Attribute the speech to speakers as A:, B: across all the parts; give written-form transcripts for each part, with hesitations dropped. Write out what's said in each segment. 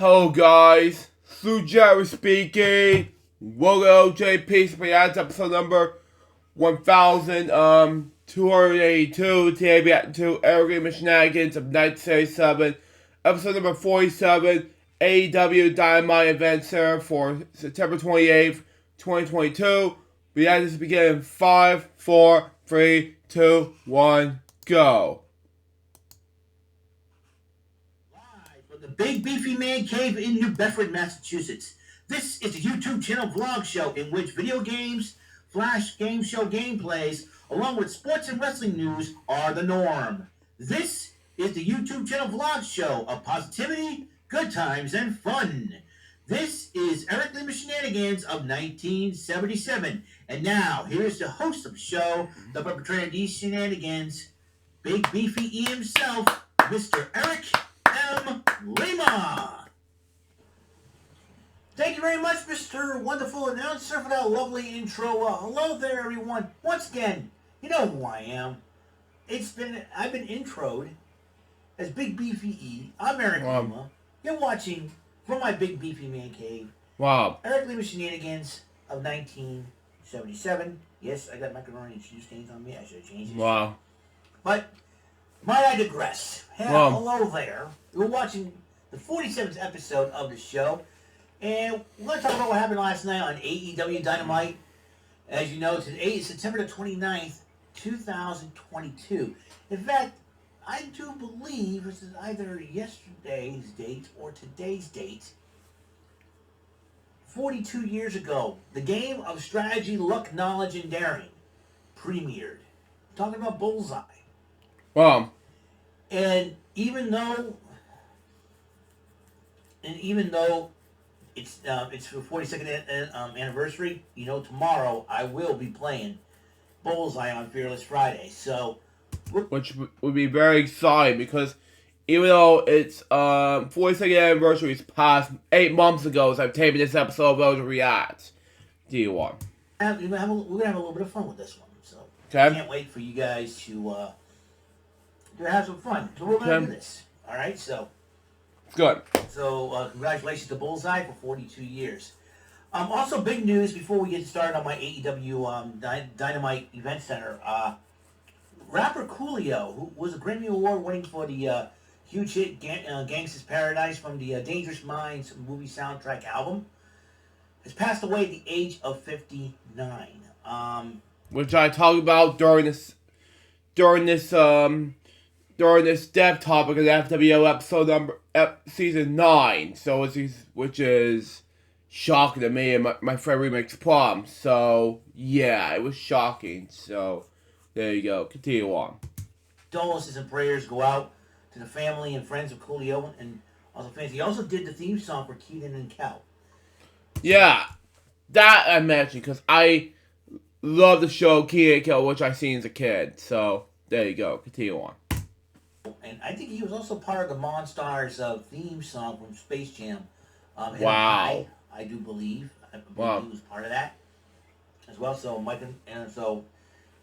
A: Hello guys, Sue Jerry speaking. Welcome to LJPCBM episode number 1282. Today we got to Shenanigans of 1977. Episode number 47, AEW Dynamite Event Center for September 28th, 2022. We had this begin in 5, 4, 3, 2, 1, go.
B: The Big Beefy Man Cave in New Bedford, Massachusetts. This is a YouTube channel vlog show in which video games, flash game show gameplays, along with sports and wrestling news are the norm. This is the YouTube channel vlog show of positivity, good times, and fun. This is Eric Lima Shenanigans of 1977. And now, here's the host of the show, the perpetrator of these shenanigans, Big Beefy E himself, Mr. Eric Lima. Thank you very much, Mr. Wonderful Announcer, for that lovely intro. Hello there, everyone. Once again, you know who I am. I've been introed as Big Beefy E. I'm Eric Lima. You're watching from my Big Beefy Man Cave.
A: Wow.
B: Eric Lima Shenanigans of 1977. Yes, I got macaroni and cheese stains on me. I should have changed it.
A: Wow.
B: But might I digress? Hello there. We're watching the 47th episode of the show, and we're going to talk about what happened last night on AEW Dynamite. As you know, today is September the 29th, 2022. In fact, I do believe this is either yesterday's date or today's date. 42 years ago, the game of strategy, luck, knowledge, and daring premiered. I'm talking about Bullseye.
A: Wow.
B: And even though it's for 42nd anniversary, you know, tomorrow I will be playing Bullseye on Fearless Friday. So,
A: which would be very exciting because even though it's 42nd anniversary is past 8 months ago, so I'm taping this episode of Elder React. Do you want?
B: We're gonna have a little bit of fun with this one. So
A: okay.
B: I can't wait for you guys to have some fun. So we're gonna do this. All right, so.
A: Good.
B: So, congratulations to Bullseye for 42 years. Also, big news before we get started on my AEW Dynamite Event Center. Rapper Coolio, who was a Grammy Award winning for the huge hit Gangsta's Paradise from the Dangerous Minds movie soundtrack album, has passed away at the age of 59.
A: Which I talked about during this death topic of the FWO episode number season 9, so which is shocking to me and my friend Remix Prom. So yeah, it was shocking. So there you go. Continue on.
B: Condolences and prayers go out to the family and friends of Coolio and also fans. He also did the theme song for Keaton and Kel.
A: Yeah, that I mentioned because I love the show Keaton and Kel, which I seen as a kid. So there you go. Continue on.
B: And I think he was also part of the Monstars theme song from Space Jam.
A: Wow.
B: I do believe. He was part of that as well. So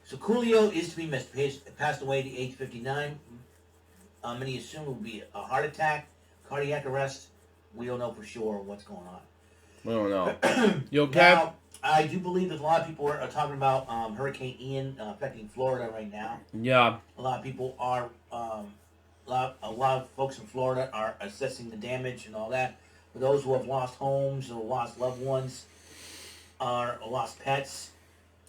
B: so Coolio is to be missed. Passed away at the age 59. Many assume it will be a heart attack, cardiac arrest. We don't know for sure what's going on.
A: We don't know. You okay?
B: Now, I do believe that a lot of people are talking about Hurricane Ian affecting Florida right now.
A: Yeah.
B: A lot of people are, a lot of folks in Florida are assessing the damage and all that. For those who have lost homes or lost loved ones or lost pets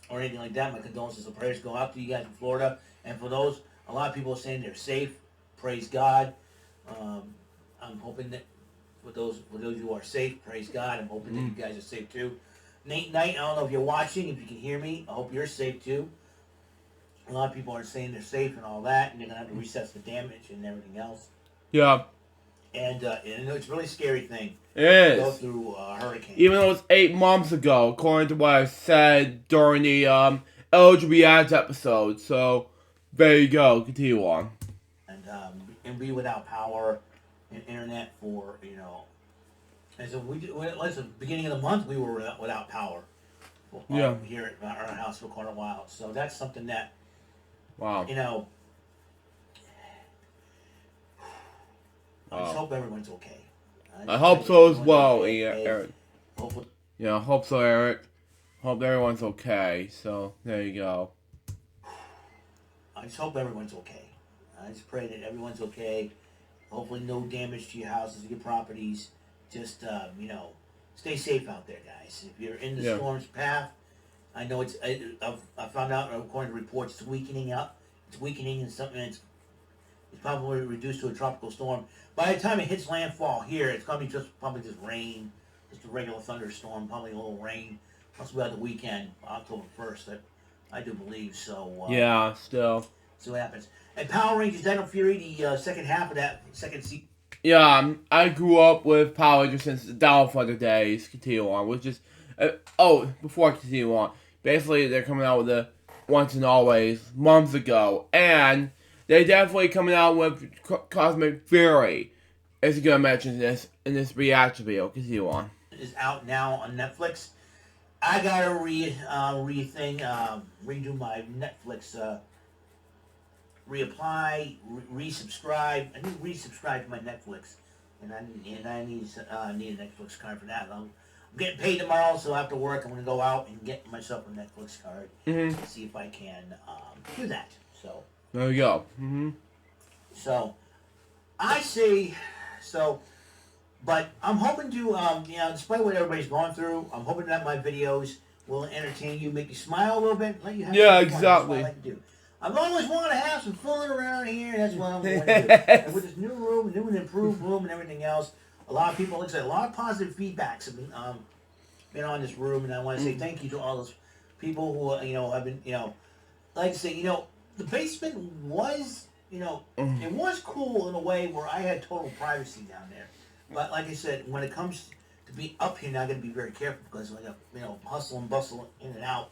B: or anything like that, my condolences and prayers go out to you guys in Florida. And for those, a lot of people are saying they're safe. Praise God. I'm hoping that for those who are safe, praise God. I'm hoping that you guys are safe too. Nate Knight, I don't know if you're watching, if you can hear me. I hope you're safe too. A lot of people are saying they're safe and all that, and they're going to have to reassess the damage and everything else.
A: Yeah.
B: And it's a really scary thing.
A: It is.
B: To go through a hurricane.
A: Even though it's 8 months ago, according to what I said during the LJPCBM episode. So, there you go. Continue on.
B: And be without power and internet for, you know. And so at the beginning of the month, we were without power. Here at our house for quite a while. So that's something that, you know, I just hope everyone's okay.
A: I hope so as well,
B: Okay.
A: Eric.
B: Hopefully,
A: Yeah, I hope so, Eric. Hope everyone's okay. So there you go.
B: I just hope everyone's okay. I just pray that everyone's okay. Hopefully, no damage to your houses, your properties. Just stay safe out there, guys. If you're in the
A: Yeah.
B: storm's path, I know I found out according to reports it's weakening up. It's weakening and something. It's probably reduced to a tropical storm. By the time it hits landfall here, it's gonna be probably just rain, just a regular thunderstorm, probably a little rain. Possibly by the weekend, October 1st. I do believe so.
A: Yeah, still.
B: See what happens. And Power Rangers Dino Fury, the second half of that second season.
A: Yeah, I grew up with Power Rangers since the Downfather days. Continue on, which is before I continue on, basically they're coming out with the Once and Always months ago, and they're definitely coming out with Cosmic Fury. As you're gonna mention this in this reaction video. Continue on.
B: Is out now on Netflix. I gotta redo my Netflix. Reapply, resubscribe. I need to resubscribe to my Netflix, and I need a Netflix card for that. I'm getting paid tomorrow, so after work, I'm gonna go out and get myself a Netflix card and see if I can do that. So
A: there you go.
B: So I say so. But I'm hoping to, despite what everybody's going through, I'm hoping that my videos will entertain you, make you smile a little bit, let you have
A: Yeah,
B: some fun.
A: exactly.
B: That's what I like to do. I've always wanted to have some fun around here. That's what I'm going to do. And with this new room, new and improved room, and everything else, a lot of people, like I said, a lot of positive feedbacks have been on this room, and I want to say thank you to all those people who have been, like I say, the basement was, it was cool in a way where I had total privacy down there. But like I said, when it comes to be up here now, I got to be very careful because hustle and bustle in and out.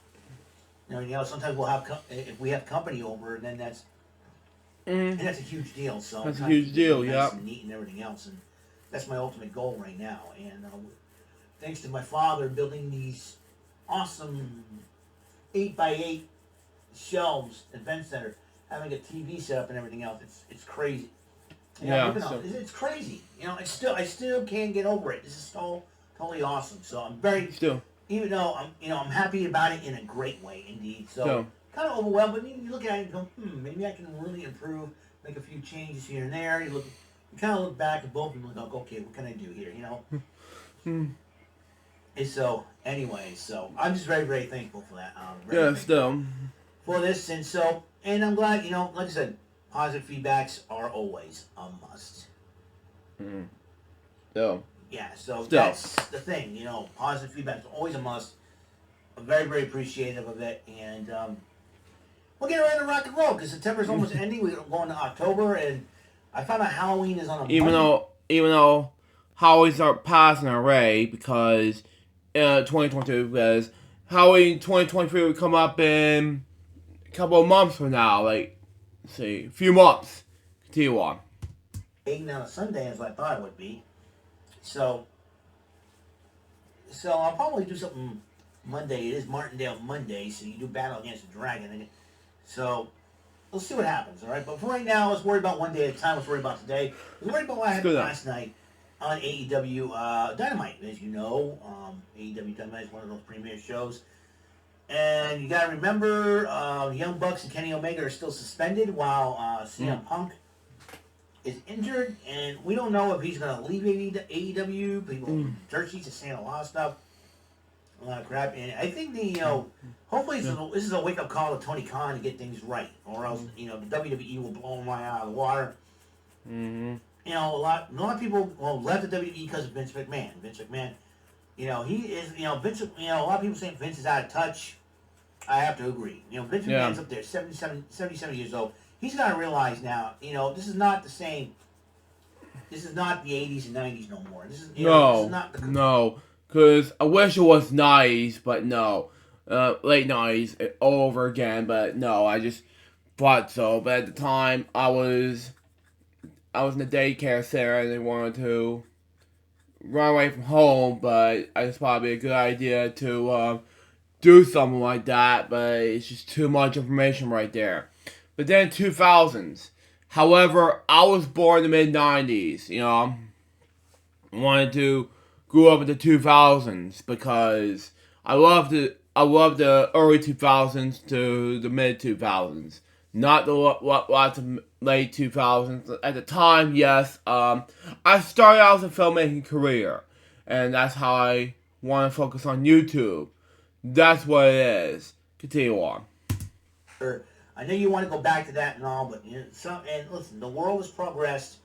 B: Sometimes we'll have if we have company over, and then that's a huge deal. So
A: That's a huge deal,
B: nice and neat and everything else, and that's my ultimate goal right now. And thanks to my father building these awesome 8x8 shelves, event center, having a TV set up and everything else, it's crazy. It's crazy. I still can't get over it. This is so totally awesome. So I'm very even though I'm happy about it in a great way indeed. So kind of overwhelmed, but you look at it and go, maybe I can really improve, make a few changes here and there. You kind of look back at both of them and go, okay, what can I do here? And so anyway, so I'm just very, very thankful for that. For this, and I'm glad, like I said, positive feedbacks are always a must. Yeah, so that's the thing, positive feedback is always a must. I'm very, very appreciative of it, and we'll get right to rock and roll, because September's almost ending. We're going to October, and I found out Halloween is on a Monday.
A: Even though Halloween's are passing already, because 2022, because Halloween 2023 will come up in a couple of months from now, a few months. Continue on.
B: Being on a Sunday as I thought it would be. So I'll probably do something Monday. It is Martindale Monday, so you do Battle Against the Dragon. So we'll see what happens, all right? But for right now, let's worry about one day at a time. Let's worry about today. Let's worry about what happened last night on AEW Dynamite. As you know, AEW Dynamite is one of those premier shows. And you got to remember, Young Bucks and Kenny Omega are still suspended while CM Punk is injured, and we don't know if he's going to leave AEW. People, dirt sheets are saying a lot of stuff, a lot of crap, and I think hopefully this is a wake up call to Tony Khan to get things right, or else the WWE will blow him right out of the water. A lot of people left the WWE because of Vince McMahon. Vince McMahon, he is Vince. A lot of people saying Vince is out of touch. I have to agree. Vince McMahon's up there, 77 years old. He's got to realize now, this is not the same. This is not the 80s and 90s no more. This is, this is not the...
A: No, because I wish it was 90s, but no. Late 90s all over again, but no, I just thought so. But at the time, I was in the daycare center and they wanted to run away from home, but I just thought it'd be a good idea to do something like that, but it's just too much information right there. But then 2000s. However, I was born in the mid-90s, wanted to grow up in the 2000s because I love the early 2000s to the mid 2000s, not the lots of late 2000s. At the time, yes, I started out as a filmmaking career, and that's how I want to focus on YouTube. That's what it is. Continue on.
B: I know you want to go back to that and all, but and listen, the world has progressed.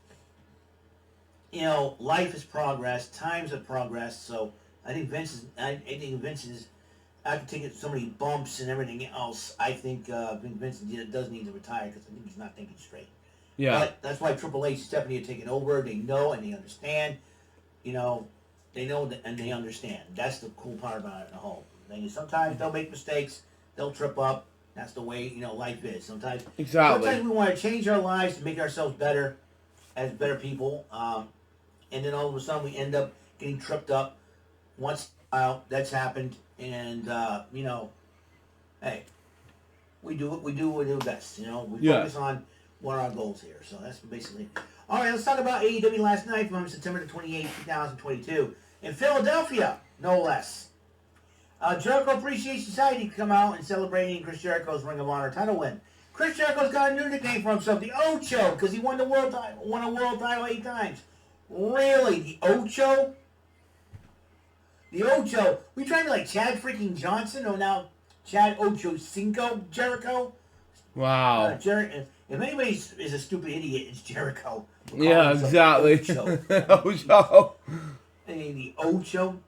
B: Life has progressed, times have progressed. So I think Vince is, after taking so many bumps and everything else, I think Vince does need to retire because I think he's not thinking straight.
A: Yeah.
B: But that's why Triple H and Stephanie are taking over. They know and they understand. You know, they know and they understand. That's the cool part about it in the whole thing. Sometimes they'll make mistakes, they'll trip up. That's the way life is. Sometimes we want to change our lives to make ourselves better as better people, and then all of a sudden we end up getting tripped up once in a while. That's happened, and hey, we do what we do best. We focus on what our goals here. So that's basically. All right, let's talk about AEW last night from September the 28th, 2022 in Philadelphia, no less. Jericho Appreciation Society come out and celebrating Chris Jericho's Ring of Honor title win. Chris Jericho's got a new nickname for himself, the Ocho, because he won a world title 8 times. Really, the Ocho? The Ocho? We trying to like Chad freaking Johnson or now Chad Ocho Cinco Jericho?
A: Wow.
B: If anybody is a stupid idiot, it's Jericho.
A: Yeah, exactly. Ocho.
B: The Ocho?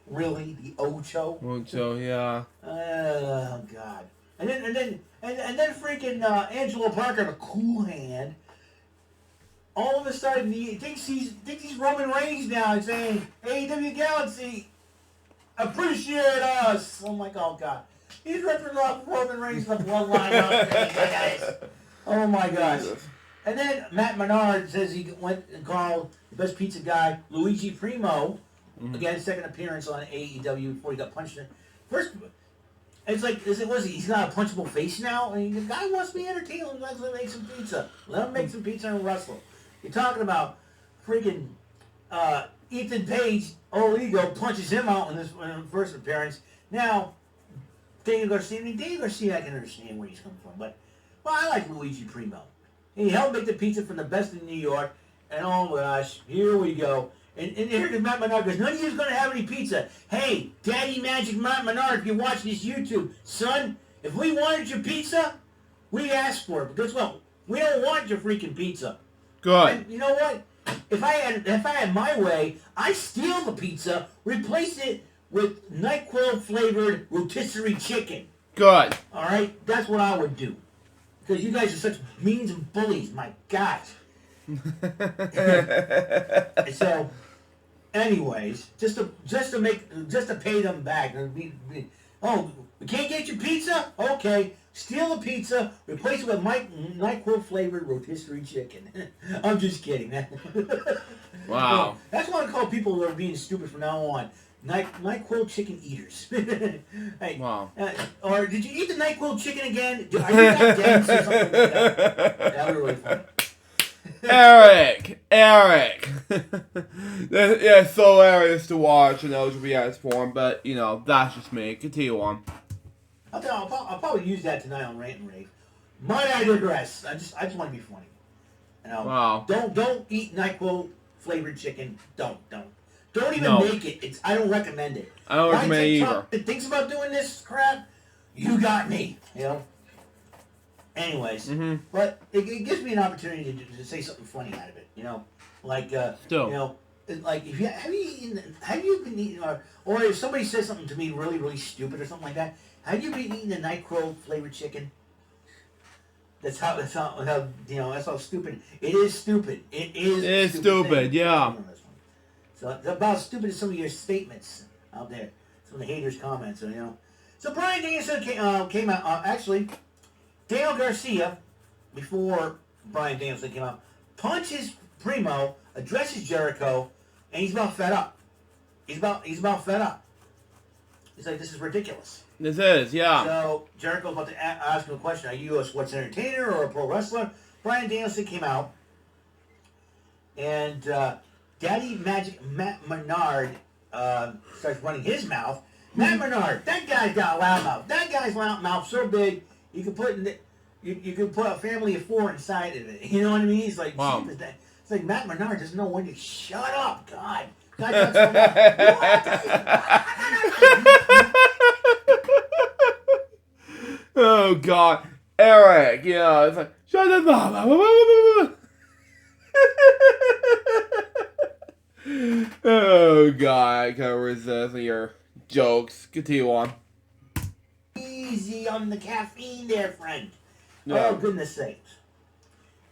B: Really, the Ocho?
A: Ocho, yeah.
B: Oh God! And then freaking Angelo Parker, the cool hand. All of a sudden, he thinks he's Roman Reigns now, and saying, "AEW Galaxy, appreciate us." I'm like, oh God, he's ripping off Roman Reigns the bloodline up, guys. Oh my gosh! And then Matt Menard says he went and called the best pizza guy, Luigi Primo. Again, second appearance on AEW before he got punched in. First, it's like, he's got a punchable face now? And the guy wants to be entertained. He likes to make some pizza. Let him make some pizza and wrestle. You're talking about freaking Ethan Page, old ego, punches him out in his first appearance. Now, Daniel Garcia, I can understand where he's coming from. But, I like Luigi Primo. He helped make the pizza from the best in New York. And oh my gosh, here we go. And here Matt Menard goes, none of you's going to have any pizza. Hey, Daddy Magic Matt Menard, if you're watching this YouTube, son, if we wanted your pizza, we asked for it. Because, well, we don't want your freaking pizza.
A: Good.
B: And you know what? If I had my way, I steal the pizza, replace it with NyQuil flavored rotisserie chicken.
A: Good.
B: All right? That's what I would do. Because you guys are such means and bullies. My God. So, anyways, just to pay them back. Oh, we can't get your pizza? Okay, steal the pizza, replace it with NyQuil flavored rotisserie chicken. I'm just kidding.
A: Wow.
B: That's what I call people who are being stupid from now on. NyQuil chicken eaters. Hey,
A: wow.
B: Or did you eat the NyQuil chicken again? Are you that dense or something like that? That would be really funny.
A: Eric. Yeah, it's so hilarious to watch in LJPCBM form, but that's just me. Continue on.
B: I'll probably use that tonight on Rant and Rave. Might I digress? I just want to be funny.
A: Wow.
B: Don't eat NyQuil flavored chicken. Don't even make it. I don't recommend it.
A: I don't recommend it either.
B: That thinks about doing this crap, you got me. Anyways, but it gives me an opportunity to say something funny out of it. Like like if have you been eating or if somebody says something to me really really stupid or something like that, have you been eating a NyQuil flavored chicken? That's how that's how stupid it is. Stupid. It is
A: stupid. Yeah.
B: So it's about as stupid as some of your statements out there. Some of the haters' comments. So Brian Danielson came out actually. Daniel Garcia, before Brian Danielson came out, punches Primo, addresses Jericho, and he's about fed up. He's about fed up. He's like, this is ridiculous.
A: This is, yeah.
B: So Jericho's about to ask him a question. Are you a sports entertainer or a pro wrestler? Brian Danielson came out, and Daddy Magic Matt Menard starts running his mouth. Matt Menard, that guy's got a loud mouth. That guy's loud mouth so big you can put you can put a family of 4 inside of it. You know what I mean? He's like,
A: wow.
B: It's like Matt Menard doesn't know when to shut up. God, that's so loud.
A: Oh God, Eric, it's like shut the mouth. Oh God, I can't resist your jokes. Continue on.
B: Easy on the caffeine there, friend.
A: Yeah.
B: Oh, goodness sakes.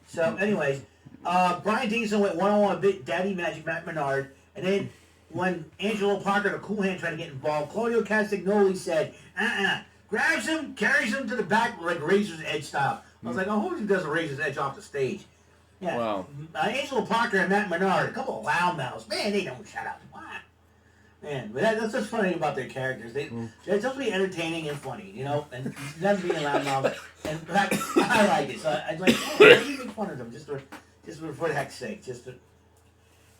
B: So, anyways, Brian Danielson went one-on-one with Daddy Magic Matt Menard, and then when Angelo Parker, the cool hand, tried to get involved, Claudio Castagnoli said, grabs him, carries him to the back like Razor's Edge style. I was like, oh, who does a Razor's Edge off the stage? Yeah.
A: Wow.
B: Angelo Parker and Matt Menard, a couple of loudmouths. Man, they don't shut up. Man, but that's what's funny about their characters. They're supposed to be entertaining and funny, and them being loudmouths. And in fact, I like it. So I'd like, let me make fun of them just for heck's sake.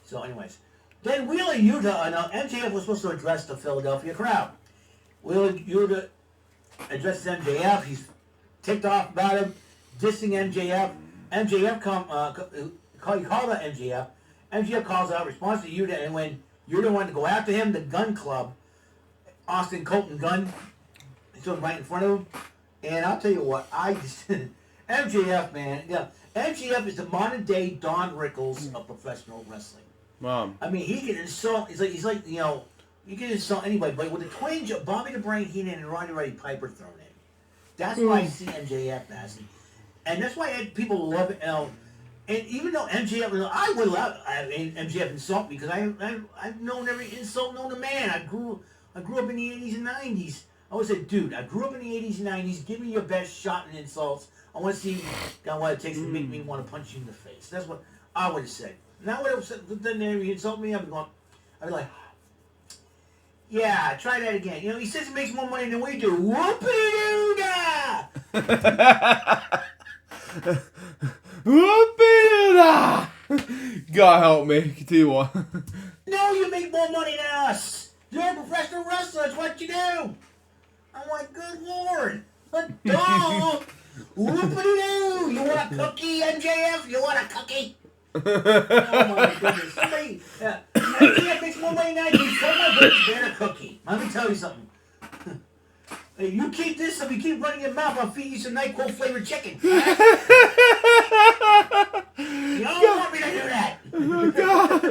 B: So, anyways, then Wheeler Yuta, MJF was supposed to address the Philadelphia crowd. Wheeler Yuta addresses MJF. He's ticked off about him, dissing MJF. MJF called out MJF. MJF calls out, responds to Yuta, and when Yuta wanted to go after him, the Gun Club, Austin Colton Gunn, stood right in front of him. And I'll tell you what, MJF, man, MJF is the modern day Don Rickles of professional wrestling.
A: Wow.
B: I mean, he can insult. He's like he can insult anybody, but with a twinge of Bobby the Brain Heenan and Roddy Piper thrown in. That's why I see MJF as, and that's why people love it. And even though MJF, I would love MJF insult me because I've known every insult known to man. I grew up in the 80s and 90s. I always said, dude, I grew up in the 80s and 90s. Give me your best shot in insults. I want to see what it takes to make me want to punch you in the face. That's what I would have said. And I would have said, then if he insult me, I'd be like, yeah, try that again. He says he makes more money than we do. Whoop-a-doo-da!
A: Whoop-a-doo-da! God help me. Continue on.
B: No, you make more money than us. You're a professional wrestler. That's what you do. I'm like, good Lord. Duh. Whoop-a-doo-doo. You want a cookie, MJF? You want a cookie? Oh, my goodness. MJF makes more money than I do. So my goodness, man, a cookie. Let me tell you something. Hey, you keep this, if you keep running your mouth, I'll feed you some NyQuil flavored chicken. You don't want me to do that.
A: Oh, God.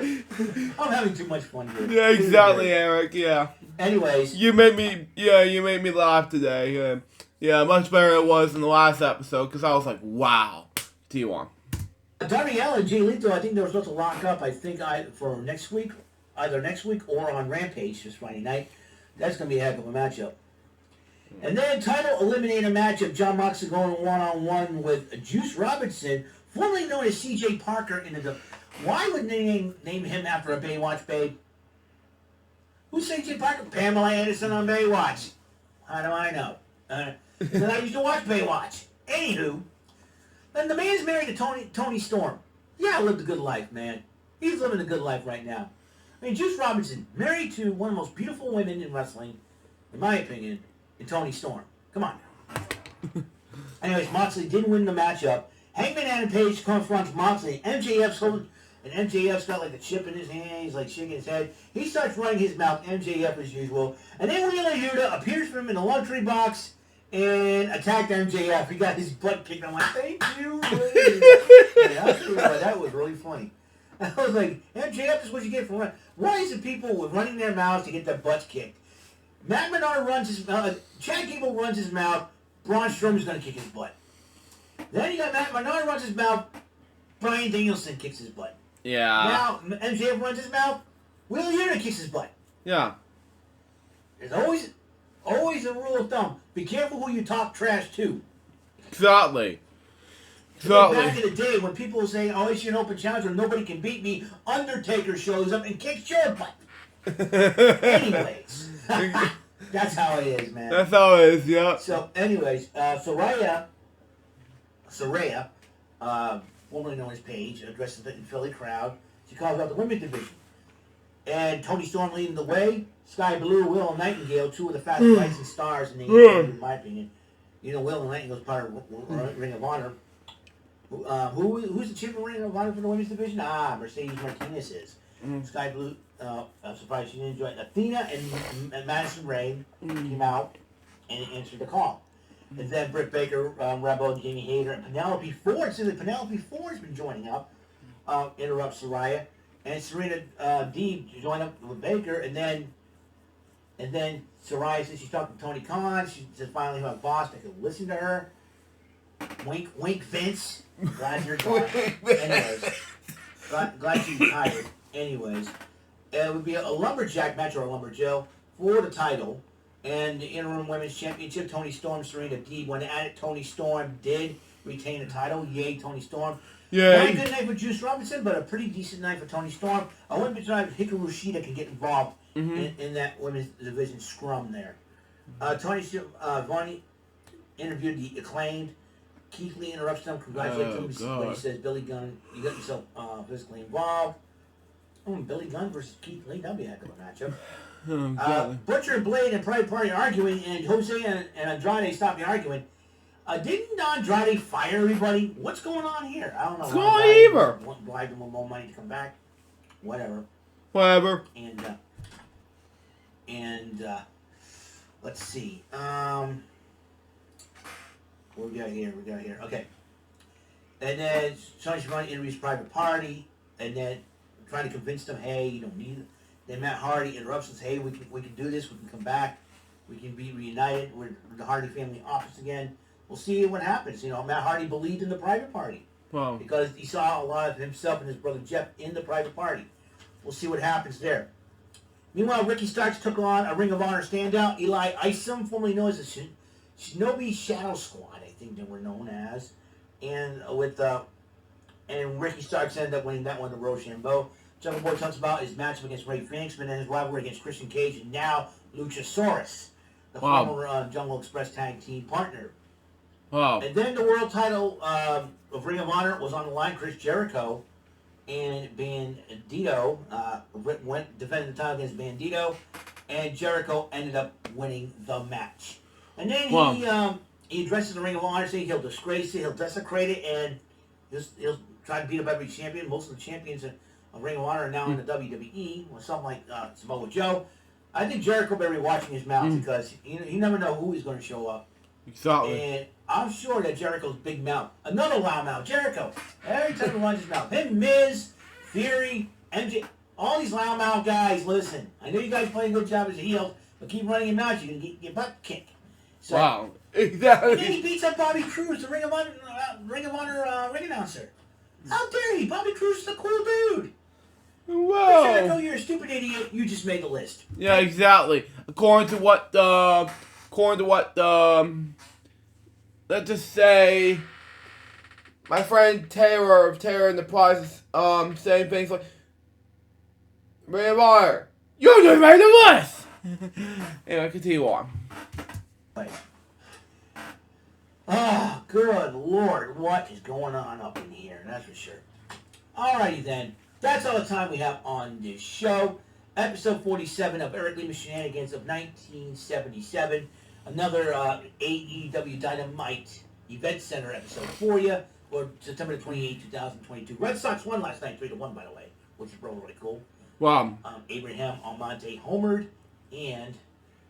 B: I'm having too much fun here.
A: Yeah, exactly, Eric. Yeah.
B: Anyways,
A: you made me laugh today. Yeah, much better it was in the last episode because I was like, wow. Continue on.
B: Danielle and Jay Lito, I think they were supposed to lock up. For next week, either next week or on Rampage this Friday night. That's going to be a heck of a matchup. And then title eliminator matchup, John Moxley going one-on-one with Juice Robinson, formerly known as CJ Parker. Why would they name him after a Baywatch babe? Who's CJ Parker? Pamela Anderson on Baywatch. How do I know? And I used to watch Baywatch. Anywho, then the man's married to Tony Storm. Yeah, lived a good life, man. He's living a good life right now. I mean, Juice Robinson, married to one of the most beautiful women in wrestling, in my opinion, in Tony Storm. Come on now. Anyways, Moxley did win the matchup. Hangman Adam Page confronts Moxley. MJF's got like a chip in his hand. He's like shaking his head. He starts running his mouth, MJF as usual. And then Wheeler Yuta appears for him in the luxury box and attacked MJF. He got his butt kicked. I'm like, thank you. That was really funny. I was like, MJF is what you get for running. Why is it people running their mouths to get their butts kicked? Matt Menard runs his mouth. Chad Gable runs his mouth. Braun Strowman's going to kick his butt. Then you got Matt Menard runs his mouth. Bryan Danielson kicks his butt.
A: Yeah.
B: Now MJF runs his mouth. Wheeler Yuta kicks his butt.
A: Yeah.
B: There's always a rule of thumb. Be careful who you talk trash to.
A: Exactly.
B: Back in the day when people were saying, "Oh, it's an open challenge where nobody can beat me," Undertaker shows up and kicks your butt. Anyways. That's how it is, man.
A: That's how it is, yeah.
B: So, anyways, Saraya, formerly known as Paige, addresses the Philly crowd. She calls out the women's division. And Tony Storm leading the way. Sky Blue, Will, and Nightingale, two of the fastest rising stars in the industry, in my opinion. You know, Will and Nightingale is part of Ring of Honor. Who's the champion Ring of Honor for the women's division? Mercedes Martinez is. Sky Blue, I'm surprised she didn't join. Athena and Madison Rayne came out and answered the call. And then Britt Baker, Rebel, Jamie Hayter, and Penelope Ford. So Penelope Ford's been joining up. Interrupts Saraya. And Serena Deeb joined up with Baker, and then Saraya says she's talking to Tony Khan. She said finally her boss that could listen to her. Wink, wink, Vince. Glad you're gone. Anyways, glad you retired. Anyways, it would be a lumberjack match or a lumberjill for the title. And the interim women's championship, Tony Storm, Serena Deeb went at it. Tony Storm did retain the title. Yay, Tony Storm.
A: Yeah.
B: Not a good night for Juice Robinson, but a pretty decent night for Tony Storm. I wouldn't be surprised if Hikaru Shida can get involved in that women's division scrum there. Tony Vonnie interviewed the Acclaimed. Keith Lee interrupts them, congratulates him when he says, Billy Gunn, you got yourself physically involved. Billy Gunn versus Keith Lee, that'd be a heck of a matchup. Butcher and Blade and Private Party arguing, and Jose and Andrade stopped the arguing. Didn't Andrade fire everybody? What's going on here? I don't know.
A: What's going on either?
B: Bribe them with more money to come back. Whatever. And let's see. What we got here? Okay. And then Tony Schiavone interviews Private Party, and then trying to convince them, hey, you don't need it. Then Matt Hardy interrupts and says, hey, we can do this. We can come back. We can be reunited. We're the Hardy family office again. We'll see what happens. You know, Matt Hardy believed in the Private Party.
A: Wow.
B: Because he saw a lot of himself and his brother Jeff in the Private Party. We'll see what happens there. Meanwhile, Ricky Starks took on a Ring of Honor standout, Eli Isom, formerly known as the Shinobi Shadow Squad, I think they were known as. And Ricky Starks ended up winning that one to Rochambeau. Jungle Boy talks about his matchup against Ray Phoenix, and then his rivalry against Christian Cage, and now Luchasaurus, the former Jungle Express tag team partner.
A: Wow.
B: And then the world title of Ring of Honor was on the line. Chris Jericho and Bandito defended the title against Bandito, and Jericho ended up winning the match. And then he addresses the Ring of Honor, saying he'll disgrace it, he'll desecrate it, and he'll try to beat up every champion. Most of the champions of Ring of Honor are now in the WWE, or something like Samoa Joe. I think Jericho better be watching his mouth because you never know who is going to show up.
A: Exactly.
B: And I'm sure that Jericho's big mouth, another loud mouth, Jericho, every time he runs his mouth. Him, Miz, Theory, MJ, all these loud mouth guys, listen, I know you guys play a good job as a heel, but keep running your mouth, you're going to get your butt kicked. So,
A: wow. Exactly.
B: And then he beats up Bobby Cruz, the Ring of Honor ring announcer. How dare he? Bobby Cruz is a cool dude.
A: Whoa.
B: Jericho, you're a stupid idiot. You just made the list.
A: Yeah, exactly. According to what let's just say, my friend Taylor and the Price saying things like, Ring of Honor, you just made the list. Anyway, continue on.
B: Oh, good Lord, what is going on up in here? That's for sure. Alrighty then. That's all the time we have on this show. Episode 47 of Eric Lima Shenanigans of 1977. Another AEW Dynamite Event Center episode for you for September 28, 2022. Red Sox won last night 3-1, by the way, which is really cool.
A: Wow.
B: Abraham Almonte homered, and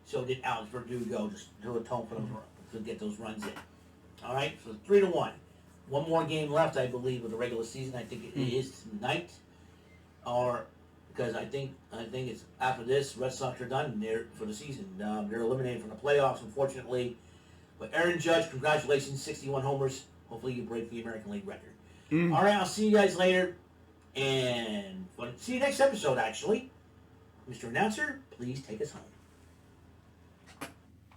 B: so did Alex Verdugo just to atone for them to get those runs in. All right, so 3-1. One more game left, I believe, of the regular season. I think it is tonight, or because I think it's after this. Red Sox are done there for the season. They're eliminated from the playoffs, unfortunately. But Aaron Judge, congratulations, 61 homers. Hopefully you break the American League record. All right, I'll see you guys later, and see you next episode. Actually, Mr. Announcer, please take us home.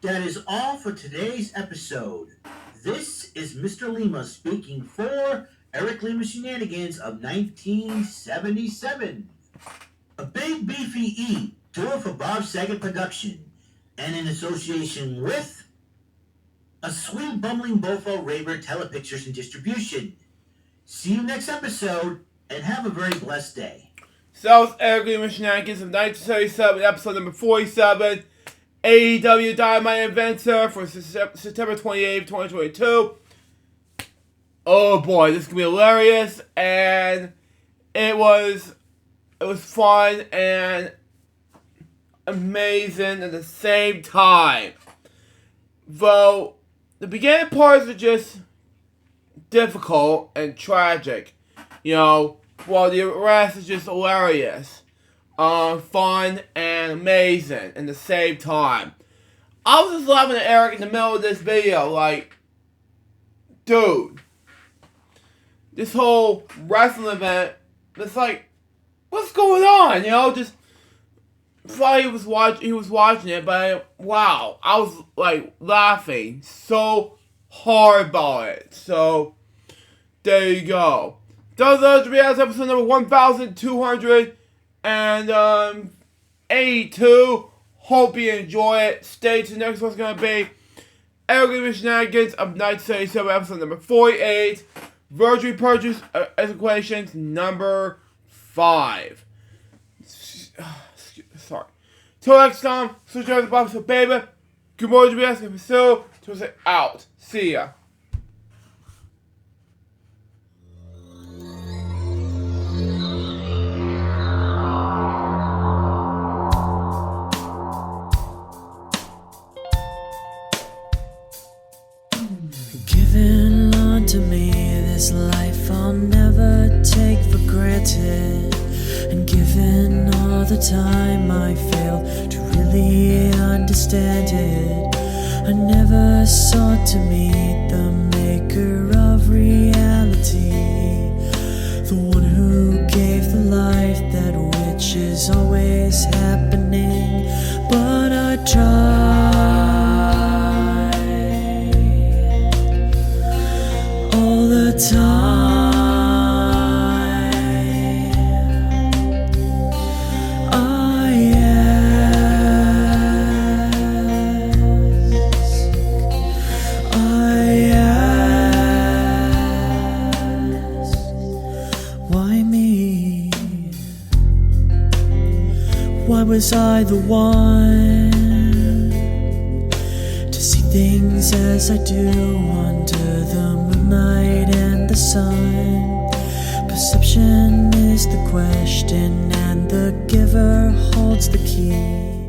B: That is all for today's episode. This is Mr. Lima speaking for Eric Lima Shenanigans of 1977. A Big Beefy E, tour for Bob Saget production, and in association with a Sweet Bumbling Bofo Raver Telepictures and Distribution. See you next episode, and have a very blessed day.
A: So that was Lima Shenanigans of 1977, episode number 47. AEW Dynamite Event Center for September 28th, 2022. Oh boy, this is gonna be hilarious, and it was fun and amazing at the same time. Though the beginning parts are just difficult and tragic, while the rest is just hilarious, fun and amazing at the same time. I was just laughing at Eric in the middle of this video, like, dude, this whole wrestling event, it's like, what's going on? Just thought he was watching it, but wow, I was like laughing so hard about it. So there you go. Those are episode number 1282. Hope you enjoy it. Stay tuned. Next one's gonna be LJPCBM Shenanigans of 1977, episode number 48. Virtual Purchase Equations number 5. Sorry. Till next time, switch over to the box, so baby. Good morning, GBS, and Phil. Twist out. See ya.
C: Given unto me this life I'll never take for granted, and given all the time I failed to really understand it, I never sought to meet the maker of reality, the one who gave the life that which is always happening, but I tried all the time. Why was I the one to see things as I do under the moonlight and the sun? Perception is the question, and the giver holds the key.